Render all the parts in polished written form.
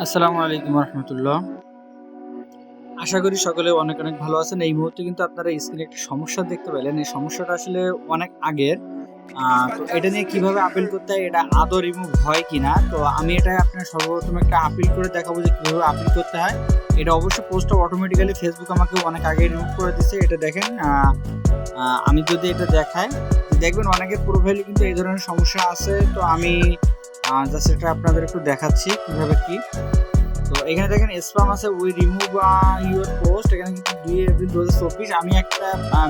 আসসালামু আলাইকুম রহমতুল্লাহ। আশা করি সকলে অনেক অনেক ভালো আছেন। এই মুহূর্তে কিন্তু আপনারা স্ক্রিনে একটা সমস্যা দেখতে পেলেন। এই সমস্যাটা আসলে অনেক আগের। তো এটা নিয়ে কিভাবে আপিল করতে হয়, এটা আদৌ রিমুভ হয় কিনা, তো আমি এটা আপনার সর্বপ্রথম একটা আপিল করে দেখাবো যে কিভাবে আপিল করতে হয়। এটা অবশ্যই পোস্টটা অটোমেটিক্যালি ফেসবুক আমাকে অনেক আগে রিমুভ করে দিচ্ছে। এটা দেখেন, আমি যদি এটা দেখাই, দেখবেন অনেকের প্রোফাইলে কিন্তু এই ধরনের সমস্যা আছে। তো আমি জাস্ট এটা আপনাদের একটু দেখাচ্ছি কিভাবে কি। তো এখানে দেখেন স্প্যাম আছে, উই রিমুভ ইউর পোস্ট। এখানে কিন্তু 2 এপ্রিল 2024 আমি একটা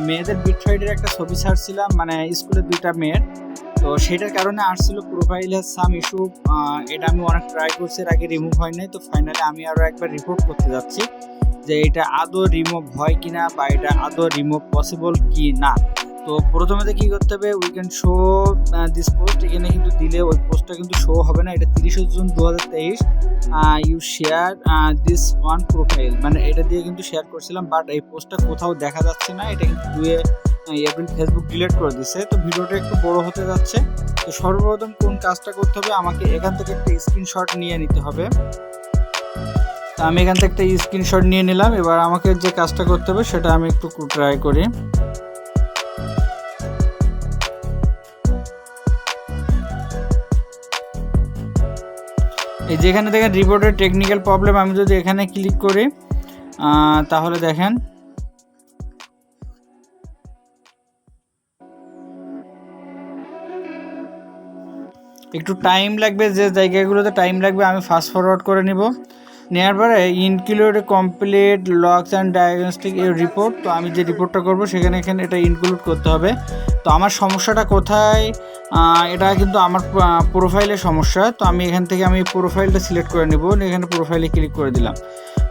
মেয়েদের বিটসাইডের একটা ছবি ছাড়ছিলাম, মানে স্কুলের 2টা মেয়ের। তো সেটার কারণে আসছিল প্রোফাইল হ্যাজ সাম ইস্যু। এটা আমি অনেক ট্রাই করছি, এর আগে রিমুভ হয় নাই। তো ফাইনালি আমি আরও একবার রিপোর্ট করতে যাচ্ছি যে এটা আদৌ রিমুভ হয় কিনা বা এটা আদৌ রিমুভ পসিবল কি না। তো প্রথমে কি করতে হবে, we can show this post. এখানে কিন্তু দিলে ওই পোস্টটা কিন্তু শো হবে না। এটা 30 June 2023 you share this one profile, মানে এটা দিয়ে কিন্তু শেয়ার করছিলাম, বাট এই পোস্টটা কোথাও দেখা যাচ্ছে না। এটা কিন্তু 2 এপ্রিল ফেসবুক ডিলিট করে দিচ্ছে। তো ভিডিওটা একটু বড় হতে যাচ্ছে। তো সর্বপ্রথম কোন কাজটা করতে হবে, আমাকে এখান থেকে একটা স্ক্রিনশট নিয়ে নিতে হবে। তো আমি এখান থেকে একটা স্ক্রিনশট নিয়ে নিলাম। এবার আমাকে যে কাজটা করতে হবে সেটা আমি একটু ট্রাই করি। এই যেখানে দেখেন রিপোর্টের টেকনিক্যাল প্রবলেম, আমি যদি এখানে ক্লিক করি তাহলে দেখেন একটু টাইম লাগবে, যে জায়গাগুলোতে টাইম লাগবে আমি ফাস্ট ফরওয়ার্ড করে নিব। নেওয়ার পরে include complete locks and diagnostic এই রিপোর্ট। তো আমি যে রিপোর্টটা করব সেখানে এখানে এটা ইনক্লুড করতে হবে। তো আমার সমস্যাটা কোথায়, এটা কিন্তু আমার প্রোফাইলের সমস্যা। তো আমি এখান থেকে আমি প্রোফাইলটা সিলেক্ট করে নেব। এখানে প্রোফাইলে ক্লিক করে দিলাম।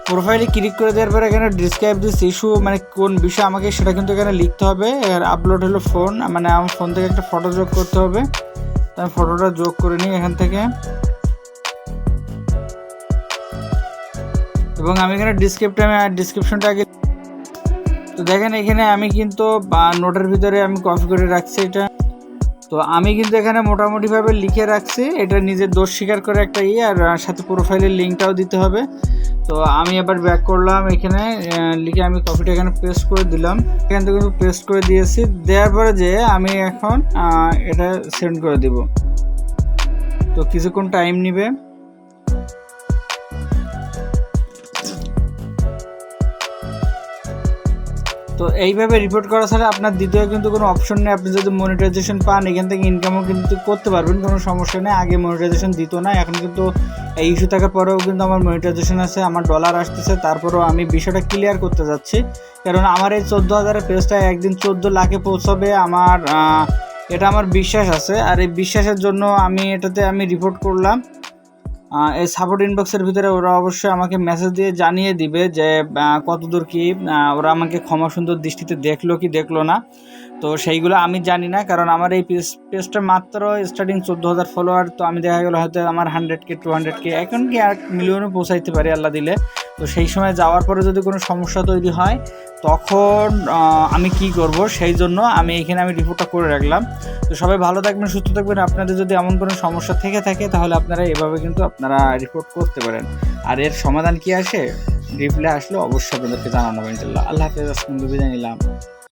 প্রোফাইলে ক্লিক করে দেওয়ার পরে এখানে ডিসক্রাইব দিস ইস্যু, মানে কোন বিষয় আমাকে সেটা কিন্তু এখানে লিখতে হবে। আর আপলোড হলো ফোন, মানে আমার ফোন থেকে একটা ফটো যোগ করতে হবে। তো আমি ফটোটা যোগ করে নিই এখান থেকে, এবং আমি এখানে ডিসক্রিপশনটা আগে। তো দেখেন এখানে আমি কিন্তু নোটের ভিতরে আমি কপি করে রাখছি এটা। তো আমি কিন্তু এখানে মোটামুটিভাবে লিখে রাখছি, এটা নিজের দোষ স্বীকার করে একটা আর সাথে প্রোফাইলের লিঙ্কটাও দিতে হবে। তো আমি আবার ব্যাক করলাম, এখানে লিখে আমি কপিটা এখানে পেস্ট করে দিলাম। এখান থেকে কিন্তু পেস্ট করে দিয়েছি। দেওয়ার পরে যে আমি এখন এটা সেন্ড করে দিব। তো কিছুক্ষণ টাইম নেবে। তো এইভাবে রিপোর্ট করা ছাড়া আপনার দ্বিতীয় কিন্তু কোনো অপশন নেই। আপনি যদি মনিটাইজেশন পান, এখান থেকে ইনকামও কিন্তু করতে পারবেন, কোনো সমস্যা নেই। আগে মনিটাইজেশন দিত না, এখন কিন্তু এই ইস্যু থাকার পরেও কিন্তু আমার মনিটাইজেশন আছে, আমার ডলার আসতেছে। তারপরেও আমি বিষয়টা ক্লিয়ার করতে যাচ্ছি, কারণ আমার এই 14,000 পেজটা একদিন 14 লাখে পৌঁছাবে। এটা আমার বিশ্বাস আছে, আর এই বিশ্বাসের জন্য আমি এটাতে রিপোর্ট করলাম। এই সাপোর্ট ইনবক্সের ভিতরে ওরা অবশ্যই আমাকে মেসেজ দিয়ে জানিয়ে দিবে যে কতদূর কি ওরা আমাকে ক্ষমা সুন্দর দৃষ্টিতে দেখলো কি দেখলো না। তো সেইগুলো আমি জানি না, কারণ আমার এই পেজটা মাত্র স্টার্টিং 14,000 ফলোয়ার। তো আমি দেখা গেলো হয়তো আমার 100K 200K এখন কি 1 মিলিয়নও পৌঁছাইতে পারি আল্লাহ দিলে। তো সেই সময় যাওয়ার পরে যদি কোনো সমস্যা তৈরি হয় তখন আমি কি করব, সেই জন্য আমি রিপোর্টটা করে রাখলাম। তো সবাই ভালো থাকবেন, সুস্থ থাকবেন। আপনাদের যদি এমন কোনো সমস্যা থেকে থাকে তাহলে আপনারা এভাবে কিন্তু আপনারা রিপোর্ট করতে পারেন। আর এর সমাধান কি আসে, রিপ্লাই আসলে অবশ্যই আপনাদেরকে জানানো হবে ইনশাআল্লাহ। আল্লাহ হাফেজ, আজকে বিদায় নিলাম।